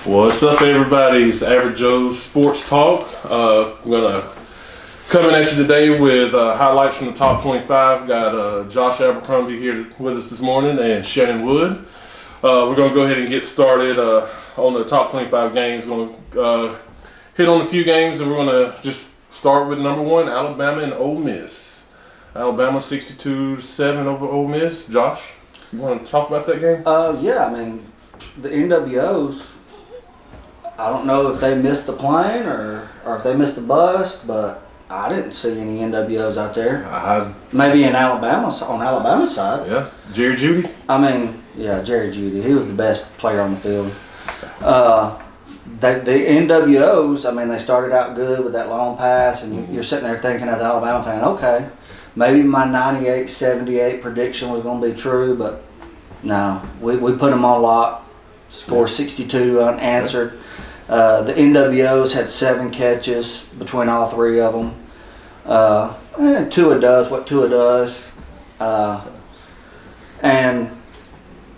What's up, everybody? It's Average Joe's Sports Talk. I'm gonna coming at you today with highlights from the top 25. Got Josh Abercrombie here with us this morning and Shannon Wood. We're gonna go ahead and get started on the top 25 games. We're gonna hit on a few games, and we're gonna just start with number one: Alabama and Ole Miss. Alabama 62-7 over Ole Miss. Josh, you want to talk about that game? Yeah, I mean, the NWOs, I don't know if they missed the plane or if they missed the bus, but I didn't see any NWOs out there. Maybe in Alabama, on Alabama's side. Yeah, Jerry Jeudy. I mean, yeah, Jerry Jeudy. He was the best player on the field. The NWOs, I mean, they started out good with that long pass, and you're sitting there thinking as an Alabama fan, okay, maybe my 98-78 prediction was going to be true, but no, we put them on lock, scored 62 unanswered. The NWOs had 7 catches between all 3 of them. And Tua does what Tua does. And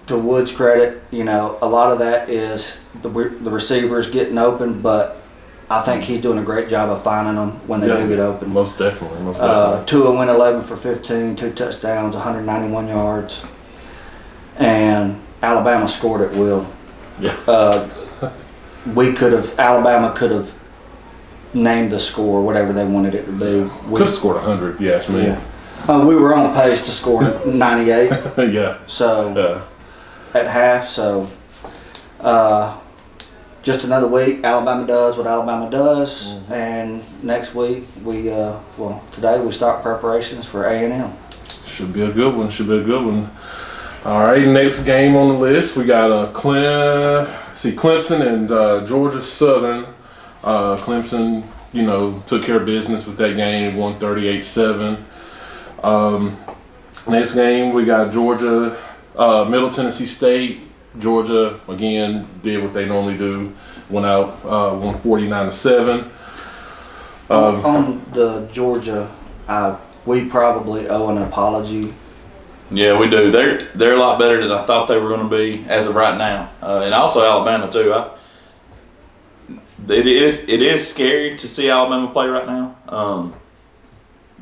to Wood's credit, you know, a lot of that is the receivers getting open, but I think he's doing a great job of finding them when they do get open. Most definitely. Tua went 11 for 15, 2 touchdowns, 191 yards. And Alabama scored at will. Yeah. Alabama could have named the score whatever they wanted it to be. Could have scored 100, you ask me. Yeah. We were on pace to score 98. Yeah. So at half, so just another week. Alabama does what Alabama does, and next week today we start preparations for A&M. Should be a good one. All right, next game on the list, we got Clemson and Georgia Southern. Clemson, took care of business with that game, won 38-7. Next game, we got Georgia, Middle Tennessee State. Georgia, again, did what they normally do, won 49-7. On the Georgia, we probably owe an apology. Yeah, we do. They're a lot better than I thought they were going to be as of right now, and also Alabama too. It is scary to see Alabama play right now.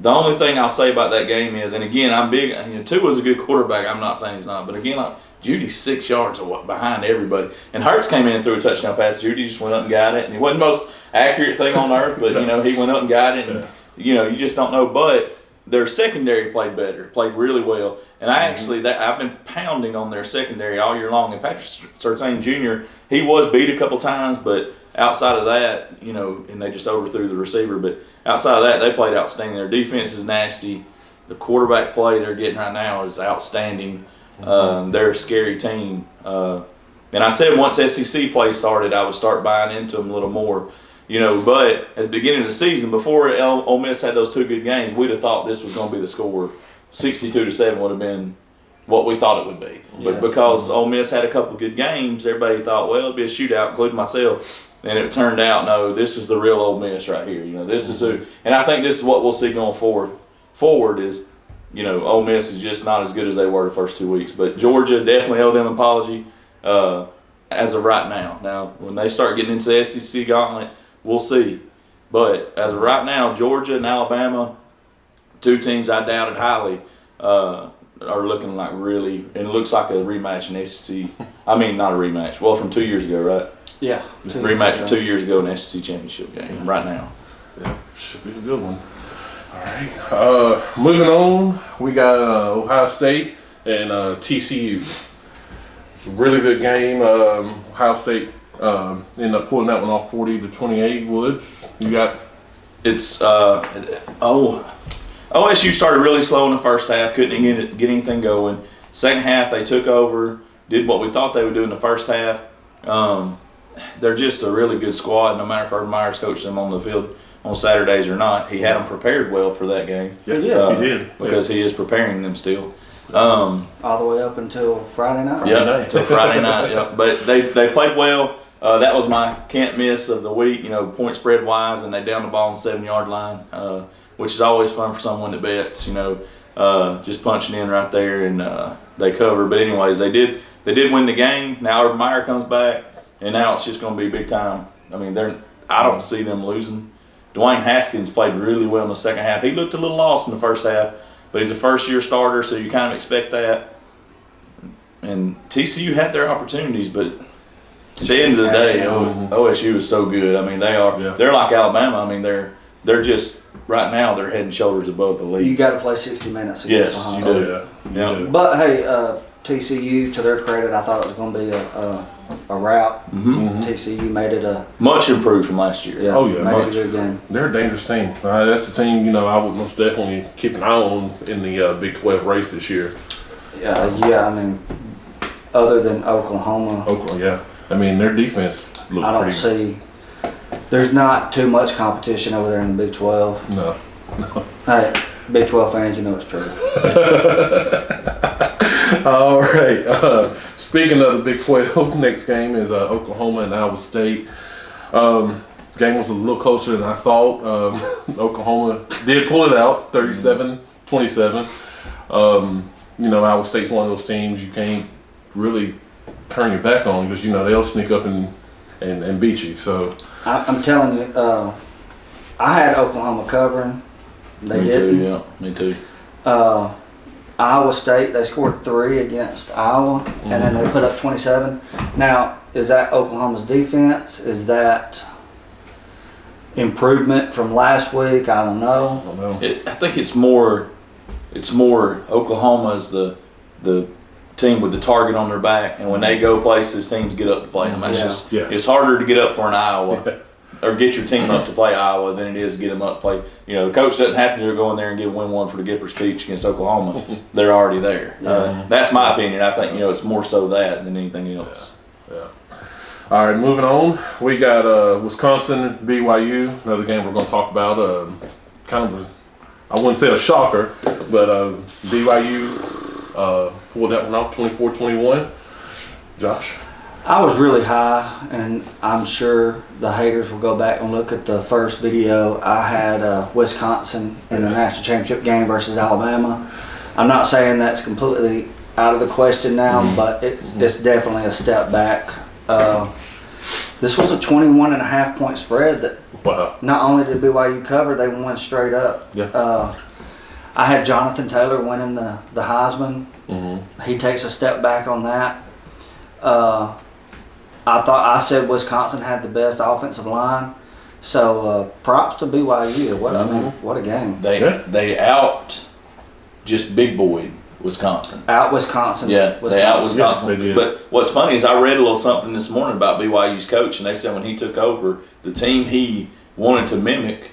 The only thing I'll say about that game is, and again, I'm big. Tua's a good quarterback. I'm not saying he's not, but again, Judy's 6 yards behind everybody, and Hurts came in and threw a touchdown pass. Judy just went up and got it, and it wasn't the most accurate thing on earth, but he went up and got it, and you just don't know, but. Their secondary played better, played really well, and I've been pounding on their secondary all year long. And Patrick Surtain Jr., he was beat a couple times, but outside of that, and they just overthrew the receiver. But outside of that, they played outstanding. Their defense is nasty. The quarterback play they're getting right now is outstanding. They're a scary team. And I said once SEC play started, I would start buying into them a little more. But at the beginning of the season, before Ole Miss had those 2 good games, we'd have thought this was going to be the score. 62-7 would have been what we thought it would be. Yeah. But because Ole Miss had a couple good games, everybody thought, well, it'd be a shootout, including myself. And it turned out, no, this is the real Ole Miss right here. This is who, and I think this is what we'll see going forward is, Ole Miss is just not as good as they were the first 2 weeks. But Georgia definitely owe them an apology as of right now. Now, when they start getting into the SEC gauntlet, we'll see. But as of right now, Georgia and Alabama, 2 teams I doubted highly, are looking like really, and it looks like a rematch in SEC. I mean, not a rematch. Well, from 2 years ago, right? Yeah. Rematch from 2 years ago in the SEC championship game right now. Yeah, should be a good one. All right. Moving on, we got Ohio State and TCU. Really good game. Ohio State ended up pulling that one off 40-28. Woods, you got? It's OSU started really slow in the first half, couldn't get anything going. Second half, they took over, did what we thought they would do in the first half. They're just a really good squad, no matter if Urban Meyer's coached them on the field on Saturdays or not. He had them prepared well for that game. Yeah, he did. Because he is preparing them still. All the way up until Friday night? Yeah, until Friday night. Yeah. But they played well. That was my can't miss of the week, point spread wise, and they down the ball on the 7-yard line, which is always fun for someone that bets, just punching in right there, and they cover. But anyways, they did win the game. Now Urban Meyer comes back. and now it's just going to be big time. I mean, I don't see them losing. Dwayne Haskins played really well in the second half. He looked a little lost in the first half, but he's a first-year starter, so you kind of expect that. And TCU had their opportunities, but at the end of the day, OSU is so good. I mean, they're like Alabama. I mean, they're just right now they're head and shoulders above the league. You got to play 60 minutes against Yes, the you Huns. do. Yeah. Yeah. But hey, TCU, to their credit, I thought it was going to be a rout. TCU made it a Much improved from last year. Oh, yeah, made it a much. good game. They're a dangerous team. That's the team, I would most definitely keep an eye on in the Big 12 race this year. Yeah. I mean, other than Oklahoma, Oklahoma, yeah. I mean, their defense looks I don't pretty see. There's not too much competition over there in the Big 12. No. Hey, Big 12 fans, you know it's true. All right. Speaking of the Big 12, next game is Oklahoma and Iowa State. Game was a little closer than I thought. Oklahoma did pull it out, 37-27. Iowa State's one of those teams you can't really turn your back on because, they'll sneak up and beat you. So I'm telling you, I had Oklahoma covering. They Me didn't. too, yeah. Me too. Iowa State, they scored 3 against Iowa, and then they put up 27. Now, is that Oklahoma's defense? Is that improvement from last week? I don't know. I don't know. I think it's more Oklahoma's the team with the target on their back, and when they go places, teams get up to play them. That's Yeah. it's harder to get up for an Iowa or get your team up to play Iowa than it is to get them up to play. The coach doesn't have to go in there and give win one for the Gipper speech against Oklahoma. They're already there. That's my opinion. I think it's more so that than anything else. Yeah. All right, moving on. We got Wisconsin, BYU, another game we're going to talk about. Kind of, I wouldn't say a shocker, but BYU pulled that one off 24-21. Josh? I was really high, and I'm sure the haters will go back and look at the first video. I had Wisconsin in the national championship game versus Alabama. I'm not saying that's completely out of the question now, but it's definitely a step back. This was a 21.5 point spread that Wow. not only did BYU cover, they won straight up. Yeah. I had Jonathan Taylor winning the Heisman. He takes a step back on that. I said Wisconsin had the best offensive line, so props to BYU. What a game! They out just big boy Wisconsin. Out Wisconsin. Yeah, they out Wisconsin. Yeah, they did. But what's funny is I read a little something this morning about BYU's coach, and they said when he took over, the team he wanted to mimic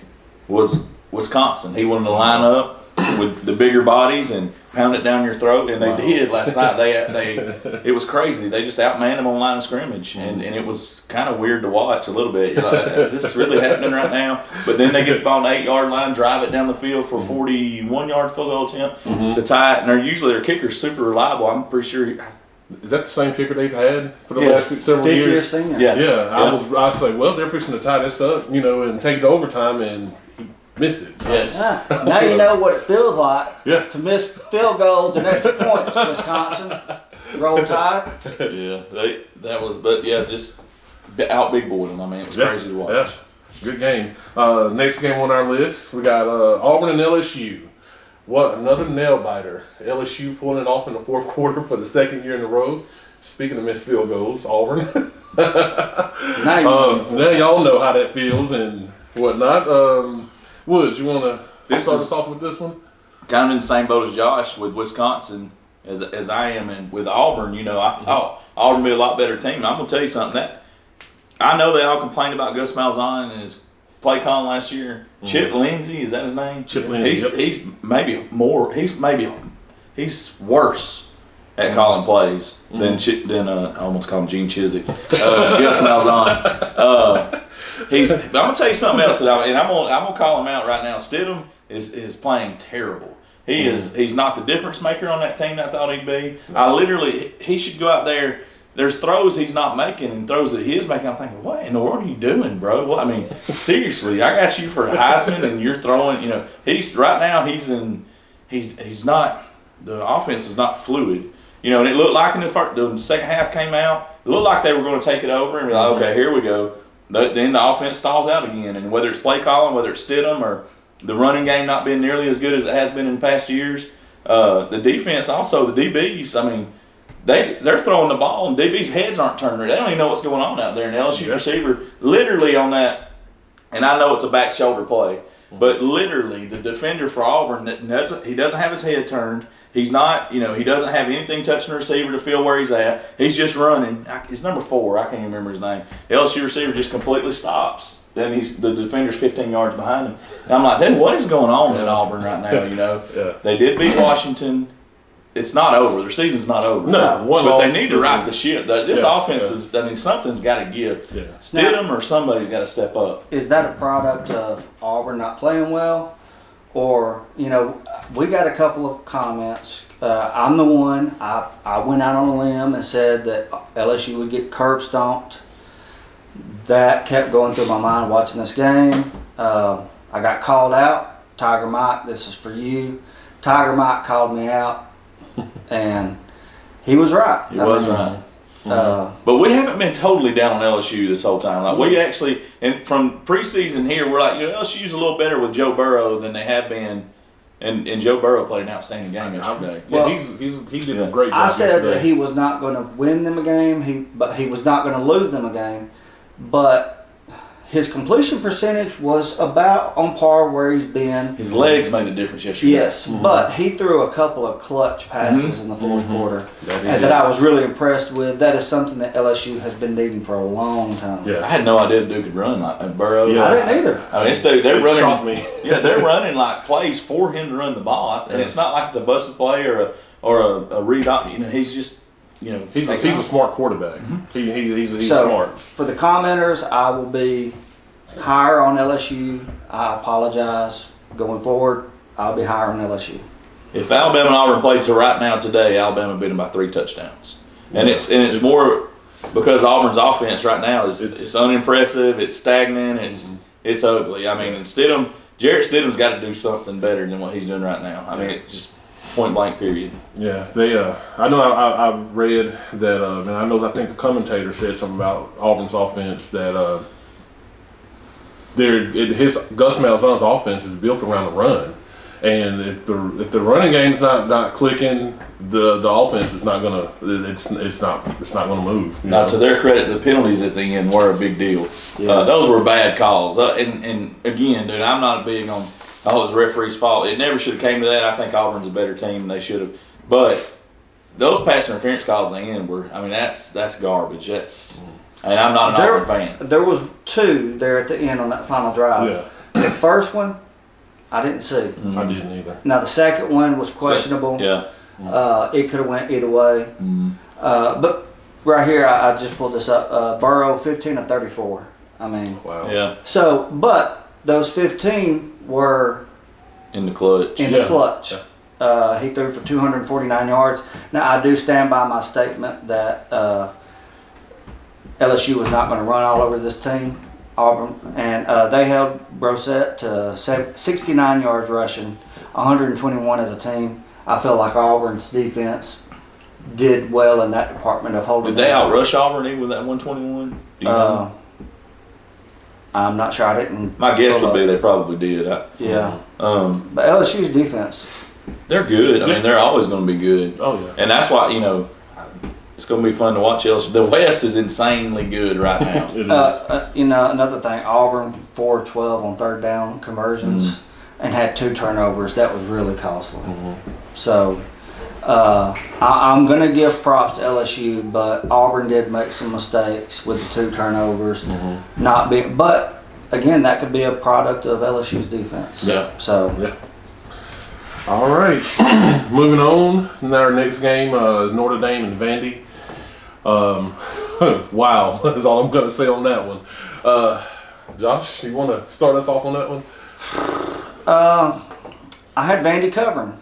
was Wisconsin. He wanted to line up with the bigger bodies and pound it down your throat, and they did last night. It was crazy. They just outmanned them on line of scrimmage, and it was kind of weird to watch a little bit. You're like, is this really happening right now? But then they get the ball on the 8-yard line, drive it down the field for a 41-yard field goal attempt to tie it. And their kicker's super reliable. I'm pretty sure. Is that the same kicker they've had for the Yes. last several Fifth-year years? senior. Yeah. I say, well, they're fixing to tie this up, and take it to overtime, and he missed it. Yes. Now you know what it feels like Yeah. to miss field goals and extra points. Wisconsin, roll tide. Yeah, just out big boy them. I mean, it was crazy to watch. Yeah. Good game. Next game on our list, we got Auburn and LSU. What, another nail biter. LSU pulling it off in the fourth quarter for the second year in a row. Speaking of missed field goals, Auburn. Now Now y'all know how that feels and whatnot. Woods, you want to start us off with this one? Kind of in the same boat as Josh with Wisconsin as I am, and with Auburn. I thought Auburn would be a lot better team. I'm gonna tell you something that I know they all complained about Gus Malzahn and his play calling last year. Chip Lindsey, is that his name? Chip Lindsey. He's maybe more. He's worse at calling plays than I almost call him Gene Chizik. Gus Malzahn. I'm gonna tell you something else I'm gonna call him out right now. Stidham is playing terrible. He's not the difference maker on that team that I thought he'd be. He should go out there. There's throws he's not making and throws that he is making. I'm thinking, what in the world are you doing, bro? Well, I memean, seriously, I got you for Heisman and you're throwing. He's not. The offense is not fluid. And it looked like in the second half came out. it looked like they were going to take it over and be like, okay, here we go. Then the offense stalls out again, and whether it's play calling, whether it's Stidham or the running game not being nearly as good as it has been in past years, the defense also, the DBs, I mean, they're throwing the ball and DB's heads aren't turning. They don't even know what's going on out there. And LSU receiver literally on that, and I know it's a back shoulder play, but literally the defender for Auburn, he doesn't have his head turned. He's not, he doesn't have anything touching the receiver to feel where he's at. He's just running. He's number 4. I can't even remember his name. LSU receiver just completely stops. Then the defender's 15 yards behind him. And I'm like, dude, what is going on at Auburn right now? They did beat Washington. It's not over. Their season's not over. No, but they need to right the ship. This offense is, I mean, something's got to give. Yeah. Stidham or somebody's got to step up. Is that a product of Auburn not playing well? Or, we got a couple of comments. I'm the one, I went out on a limb and said that LSU would get curb stomped. That kept going through my mind watching this game. I got called out. Tiger Mike, this is for you. Tiger Mike called me out, and he was right. He was right. But we haven't been totally down on LSU this whole time. Like we actually, and from preseason here, we're like, LSU's a little better with Joe Burrow than they have been, and Joe Burrow played an outstanding game yesterday. Yeah, he did a great job. I said yesterday. that he was not going to win them a game, but he was not going to lose them a game. But his completion percentage was about on par where he's been. His legs made a difference yesterday. Yes, but he threw a couple of clutch passes in the fourth quarter that I was really impressed with. That is something that LSU has been needing for a long time. Yeah, I had no idea Duke could run like Burrow. Yeah. I didn't either. I mean, they're running. Shocked me. Yeah, they're running like plays for him to run the ball, and it's not like it's a busted play or a read. He's just. He's a smart quarterback. He's so, smart. For the commenters, I will be higher on LSU. I apologize. Going forward, I'll be higher on LSU. If Alabama and Auburn played to right now today, Alabama beat them by 3 touchdowns, and it's more because Auburn's offense right now it's unimpressive. It's stagnant. It's ugly. I mean, Jarrett Stidham's got to do something better than what he's doing right now. I mean, it's just. Point blank. Period. Yeah, they. I know. I read that, and I think the commentator said something about Auburn's offense that his Gus Malzahn's offense is built around the run, and if the running game's not clicking, the offense is not gonna. It's not gonna move. Now, to their credit, the penalties at the end were a big deal. Yeah. Those were bad calls. And again, dude, I'm not big on. Oh, it was the referee's fault. It never should have came to that. I think Auburn's a better team than they should have. But those pass interference calls at the end were, I mean, that's garbage. And I'm not an Auburn fan. There was 2 there at the end on that final drive. Yeah. The first one, I didn't see. Mm-hmm. I didn't either. Now, the second one was questionable. Yeah. It could have went either way. But right here, I just pulled this up. Burrow, 15 of 34. I mean. Wow. Yeah. So, but those 15 were in the clutch. Yeah. He threw for 249 yards. Now, I do stand by my statement that LSU was not going to run all over this team, Auburn, and they held Brosette to 69 yards rushing, 121 as a team. I feel like Auburn's defense did well in that department of holding. Did they outrush Auburn even with that 121? Do you know? I'm not sure. I didn't. My guess would be they probably did. Yeah. But LSU's defense. They're good. I mean, they're always going to be good. Oh, yeah. And that's why, it's going to be fun to watch LSU. The West is insanely good right now. It is. Another thing, Auburn 4-12 on third down conversions and had 2 turnovers. That was really costly. So I'm going to give props to LSU, but Auburn did make some mistakes with the 2 turnovers. But again, that could be a product of LSU's defense. Yeah. So. Yeah. All right. Moving on. Now our next game is Notre Dame and Vandy. Wow, that's all I'm going to say on that one. Josh, you want to start us off on that one? I had Vandy covering,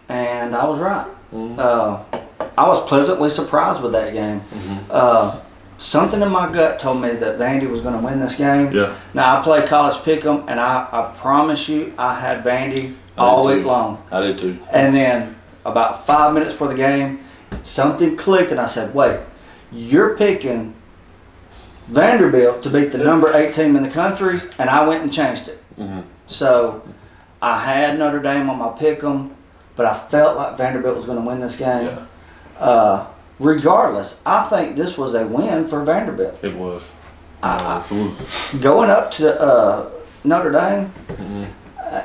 and I was right. I was pleasantly surprised with that game. Something in my gut told me that Vandy was going to win this game. Yeah. Now, I played college pick'em, and I promise you, I had Vandy all week long. I did too. And then about 5 minutes before the game, something clicked, and I said, wait, You're picking Vanderbilt to beat the number 8 team in the country, and I went and changed it. Mhm. So I had Notre Dame on my pick 'em, but I felt like Vanderbilt was going to win this game. Regardless, I think this was a win for Vanderbilt. It was. I- It was. Going up to Notre Dame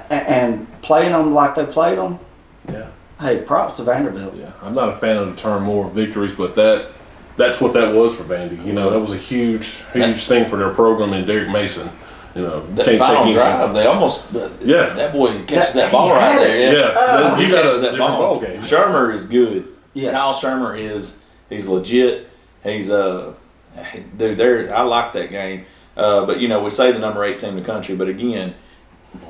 and playing them like they played them, Yeah. hey, props to Vanderbilt. Yeah. I'm not a fan of the term moral victories, but that's what that was for Vandy. You know, that was a huge thing for their program and Derek Mason. You know, That final drive, they almost that boy catches that ball right there. Yeah, He you got catches a that different ball. ball game. Shermer is good. Yes. Kyle Shermer he's legit. He's dude, I like that game. But you know, we say the number 8 team in the country, but again,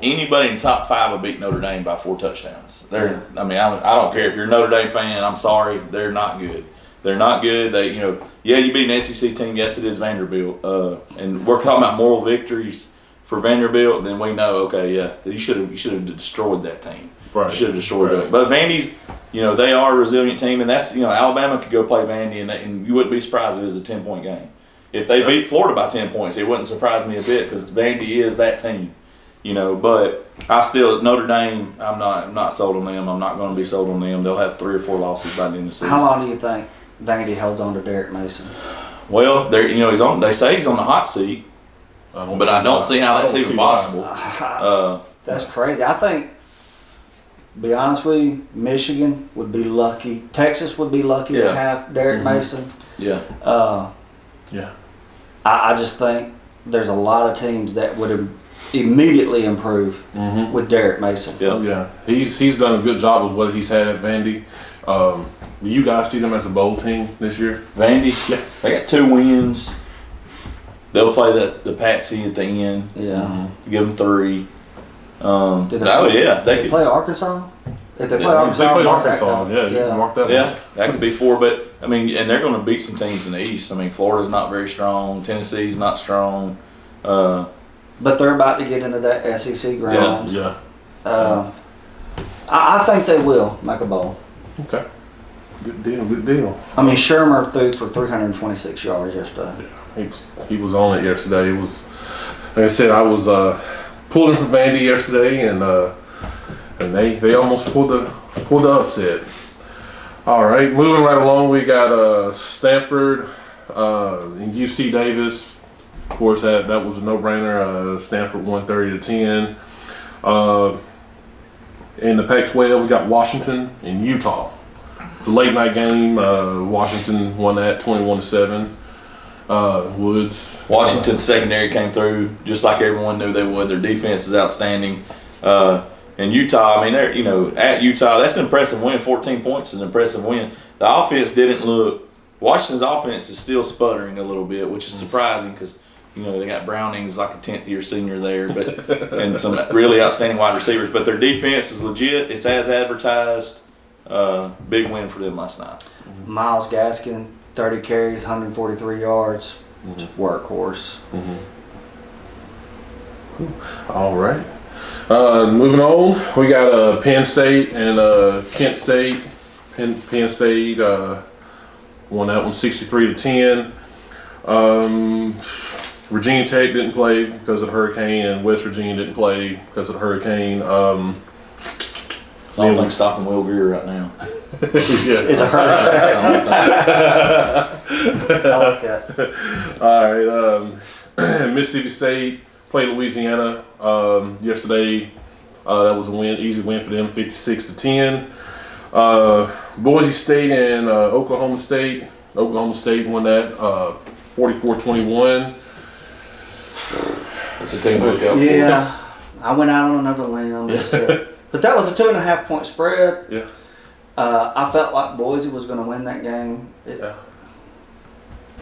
anybody in the top 5 will beat Notre Dame by 4 touchdowns. I mean, I don't care if you're a Notre Dame fan. I'm sorry, they're not good. They're not good. They, you know, you beat an SEC team. Yes, it is Vanderbilt. And we're talking about moral victories for Vanderbilt. Then we know, okay, yeah, you should have destroyed that team. Right. You should have destroyed Right. it. But Vandy's, you know, they are a resilient team, and that's, you know, Alabama could go play Vandy, and you wouldn't be surprised if it was a 10-point game. If they beat Florida by 10 points, it wouldn't surprise me a bit because Vandy is that team. You know, but I still Notre Dame. I'm not sold on them. I'm not going to be sold on them. They'll have 3 or 4 losses by the end of the season. How long do you think Vandy holds on to Derek Mason? Well, you know, he's on. They say he's on the hot seat, but I don't see how that's even possible. That's crazy. I think, be honest with you, Michigan would be lucky. Texas would be lucky to have Derek Mason. Yeah. Yeah. I just think there's a lot of teams that would immediately improve with Derek Mason. Yeah. Oh, yeah. He's done a good job with what he's had at Vandy. Do you guys see them as a bowl team this year? Vandy, they got 2 wins. They'll play the Patsy at the end. Yeah. Give them 3. Did They could play Arkansas? If they play If Arkansas, they play mark that Arkansas, down. you can mark that Yeah, one. that could be 4, but I mean, and they're going to beat some teams in the East. I mean, Florida's not very strong. Tennessee's not strong. But they're about to get into that SEC ground. Yeah. I think they will make a bowl. Okay. Good deal. Good deal. I mean, Shermer threw for 326 yards yesterday. He was on it yesterday. It was, like I said, I was pulling for Vandy yesterday, and they almost pulled the upset. All right, moving right along, we got Stanford and UC Davis. Of course, that was a no-brainer. Stanford won 30-10. In the Pac-12, we got Washington and Utah. It's a late-night game. Washington won that 21-7. Woods. Washington's secondary came through just like everyone knew they would. Their defense is outstanding. And Utah, I mean, they're, you know, at Utah, that's an impressive win. 14 points is an impressive win. The offense didn't look. Washington's offense is still sputtering a little bit, which is surprising because, you know, they got Browning's like a 10th-year senior there, but and some really outstanding wide receivers. But their defense is legit. It's as advertised. Big win for them last night. Miles Gaskin, 30 carries, 143 yards. Workhorse. All right. Moving on, we got Penn State and Kent State. Penn State won that one 63-10. Virginia Tech didn't play because of the hurricane, and West Virginia didn't play because of the hurricane. It's all like stopping Will Greer right now. It's a hurricane. I like that. All right. Mississippi State played Louisiana yesterday. That was a win, easy win for them, 56-10. Boise State and Oklahoma State. Oklahoma State won that 44-21. It's a team look out. Yeah, I went out on another limb. But that was a 2.5-point spread. Yeah. I felt like Boise was going to win that game.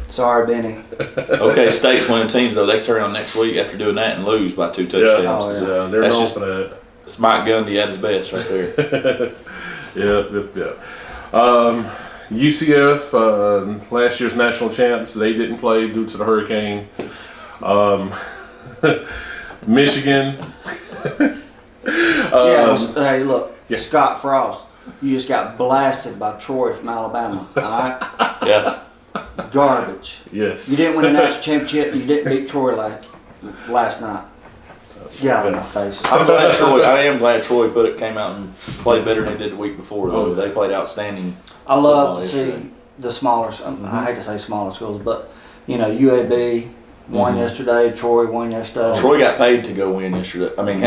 Sorry, Benny. Okay, State's winning teams though. They turn on next week after doing that and lose by 2 touchdowns. Oh, They're That's known just- for that. It's Mike Gundy at his best right there. Yeah. UCF, last year's national champs, they didn't play due to the hurricane. Michigan. Hey, look, Yeah. Scott Frost, you just got blasted by Troy from Alabama. All right? Yeah. Garbage. Yes. You didn't win a national championship. You didn't beat Troy last night. Get out of my face. I am glad Troy came out and played better than they did the week before. Though they played outstanding. I love to yesterday. see the smaller. I hate to say smaller schools, but UAB won yesterday. Troy won yesterday. Troy got paid to go win yesterday. I mean,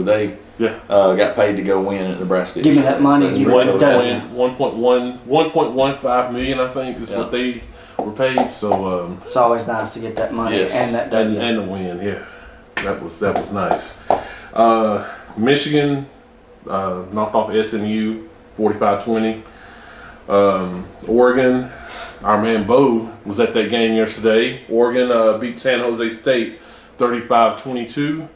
they got paid to go win at Nebraska. Give me that money. So Give me that W. 1.15 million, I think, is what they were paid. So It's always nice to get that money Yes. and that W. and the win, yeah, that was nice. Michigan knocked off SMU 45-20. Oregon, our man Bo was at that game yesterday. Oregon beat San Jose State 35-22. It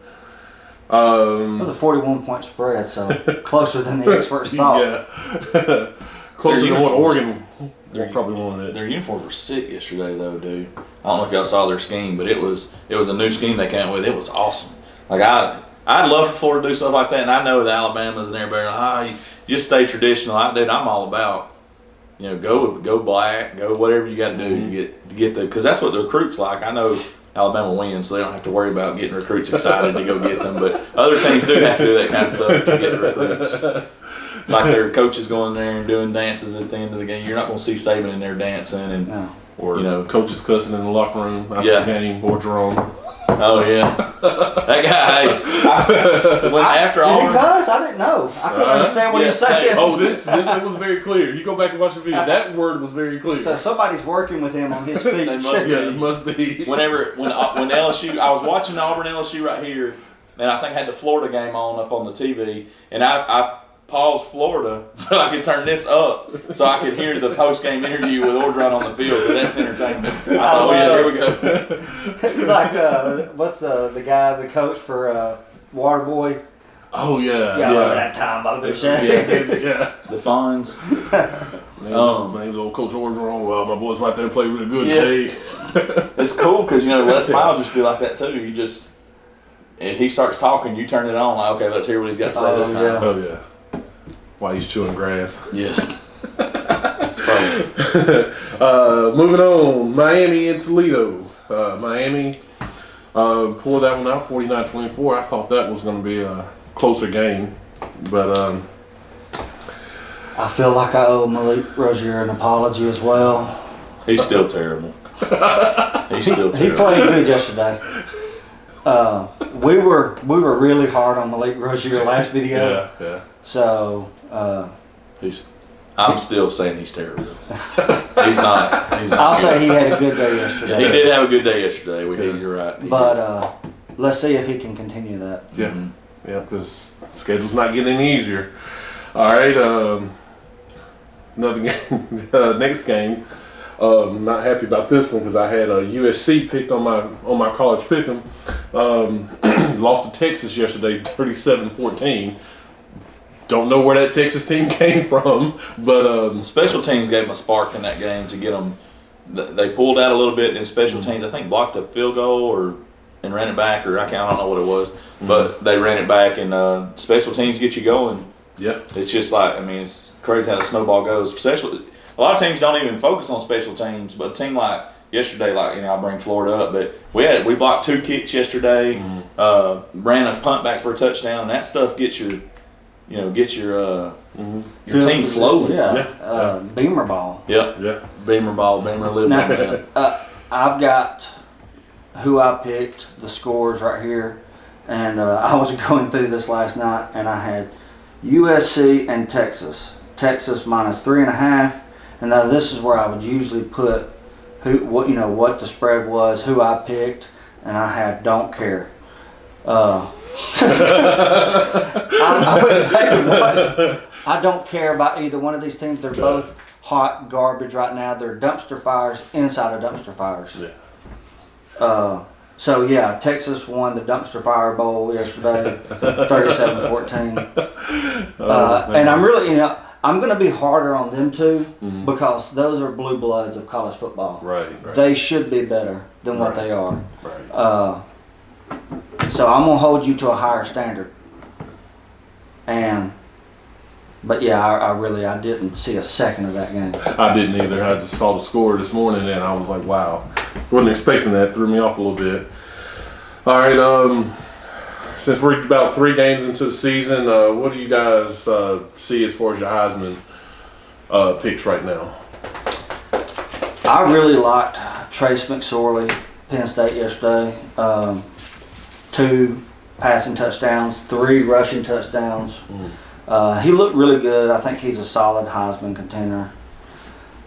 was a 41-point spread, so closer than the experts thought. Yeah. Closer than what Oregon probably wanted it. Their uniforms were sick yesterday, though, dude. I don't know if y'all saw their scheme, but it was a new scheme they came up with. It was awesome. Like I'd love for Florida to do stuff like that, and I know the Alabamas and everybody like, you just stay traditional. I'm all about, go black, go whatever you got to do to get because that's what the recruits like. I know Alabama wins, so they don't have to worry about getting recruits excited to go get them. But other teams do have to do that kind of stuff to get the recruits. Like their coaches going there and doing dances at the end of the game. You're not going to see Saban in there dancing and Or coaches cussing in the locker room after the game, or Jerome. Oh yeah, that guy. After Auburn, Because I didn't know, I couldn't understand what he was saying. This it was very clear. You go back and watch the video. That word was very clear. So somebody's working with him on his speech. They must be. Yeah, it must be. when LSU, I was watching Auburn LSU right here, and I think I had the Florida game up on the TV, and I paused Florida so I could turn this up so I could hear the post game interview with Orgeron on the field. But that's entertainment. I thought, here we go. It's like what's the guy, the coach for Waterboy? Oh yeah. Yeah, I remember that time, Bobby Boucher. Yeah. The Fonz. My name's old Coach Orgeron. My boys right there play really good Yeah. today. It's cool because Les Miles just be like that too. If he starts talking, you turn it on. Like, okay, let's hear what he's got to say this time. Yeah. Oh yeah. While he's chewing grass. Yeah. It's probably. Moving on, Miami and Toledo. Miami pulled that one out, 49-24. I thought that was going to be a closer game, but I feel like I owe Malik Rozier an apology as well. He's still terrible. He's still He terrible. played good yesterday. We were really hard on Malik Rozier last video. yeah. So I'm still saying he's terrible. He's not. I'll say he had a good day yesterday. Yeah, he did have a good day yesterday. You're right. He But did. let's see if he can continue that. Yeah, yeah, because schedule's not getting any easier. All right, another game. Next game. Not happy about this one because I had USC picked on my college pick'em. Lost to Texas yesterday, 37-14. Don't know where that Texas team came from, but Special teams gave them a spark in that game to get them. They pulled out a little bit, and special teams I think blocked a field goal and ran it back, or I don't know what it was, but they ran it back, and special teams get you going. yeah, It's just like it's crazy how the snowball goes. A lot of teams don't even focus on special teams, but a team like yesterday, I'll bring Florida up, but we blocked 2 kicks yesterday, ran a punt back for a touchdown. And that stuff gets your team flowing. Yeah. Beamer ball. Yep. yeah. Beamer ball, Beamer living. Now, I've got who I picked, the scores right here, and I was going through this last night, and I had USC and Texas. Texas -3.5, and now this is where I would usually put what the spread was, who I picked, and I had don't care. I wouldn't take it much. I don't care about either one of these teams. They're both hot garbage right now. They're dumpster fires inside of dumpster fires. Yeah. So yeah, Texas won the dumpster fire bowl yesterday, 37-14. And I'm really, I'm going to be harder on them too because those are blue bloods of college football. Right. They should be better than what they are. Right. So I'm going to hold you to a higher standard. And But yeah, I didn't see a second of that game. I didn't either. I just saw the score this morning and I was like, wow. Wasn't expecting that. Threw me off a little bit. All right. Since we're about 3 games into the season, what do you guys see as far as your Heisman picks right now? I really liked Trace McSorley, Penn State yesterday. 2 passing touchdowns, 3 rushing touchdowns. He looked really good. I think he's a solid Heisman contender.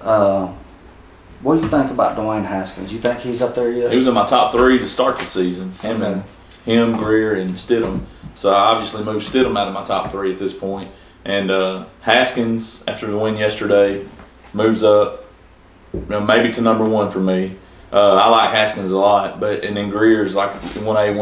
What do you think about Dwayne Haskins? You think he's up there yet? He was in my top 3 to start the season. Him, Greer, and Stidham. So I obviously moved Stidham out of my top 3 at this point. And Haskins, after the win yesterday, moves up maybe to number 1 for me. I like Haskins a lot, and then Greer's like 1A,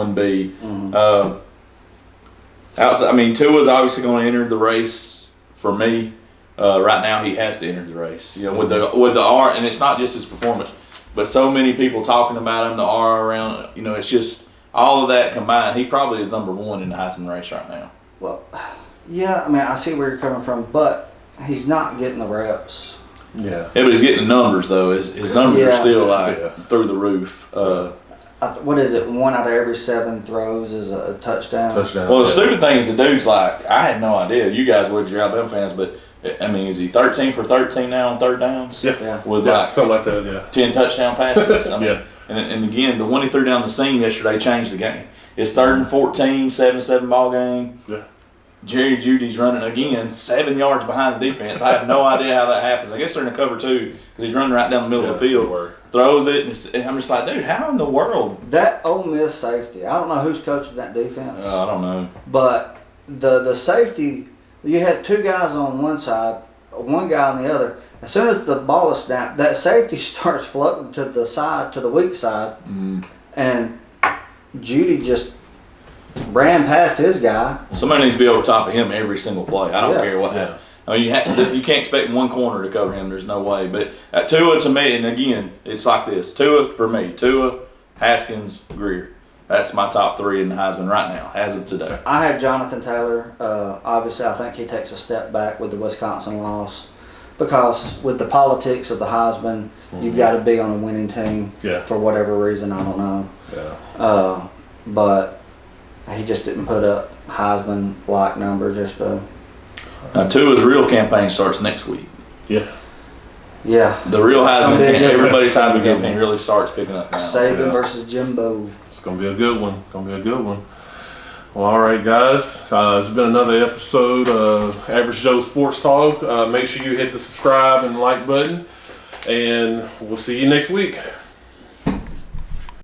1B. Tua's obviously going to enter the race for me. Right now, he has to enter the race. With the R, and it's not just his performance, but so many people talking about him, the R around. It's just all of that combined. He probably is number 1 in the Heisman race right now. Well, yeah. I see where you're coming from, but he's not getting the reps. Yeah. Yeah, but he's getting the numbers though. His numbers are still through the roof. What is it? 1 out of every 7 throws is a touchdown. Well, the stupid thing is the dude's like, I had no idea. You guys would, you're Alabama fans, but is he 13 for 13 now on 3rd downs? Yeah. With something like that. Yeah. 10 touchdown passes. Yeah. And again, the one he threw down the seam yesterday changed the game. It's 3rd and 14, 7-7 ball game. Yeah. Jerry Judy's running again 7 yards behind the defense. I have no idea how that happens. I guess they're in the cover 2 because he's running right down the middle of the field. Throws it, and I'm just like, dude, how in the world? That Ole Miss safety, I don't know who's coaching that defense. I don't know. But the safety, you had 2 guys on one side, 1 guy on the other. As soon as the ball is snapped, that safety starts floating to the side, to the weak side, and Judy just ran past his guy. Somebody needs to be over top of him every single play. I don't care what happens. You can't expect 1 corner to cover him. There's no way. But Tua to me, and again, it's like this. Tua for me. Tua, Haskins, Greer. That's my top 3 in the Heisman right now, as of today. I had Jonathan Taylor. Obviously, I think he takes a step back with the Wisconsin loss because with the politics of the Heisman, you've got to be on a winning team for whatever reason. I don't know. Yeah. But he just didn't put up Heisman-like numbers. Now, Tua's real campaign starts next week. Yeah. Yeah. The real Heisman, everybody's Heisman campaign really starts picking up now. Saban versus Jimbo. It's going to be a good one. Well, all right, guys. It's been another episode of Average Joe Sports Talk. Make sure you hit the subscribe and like button, and we'll see you next week.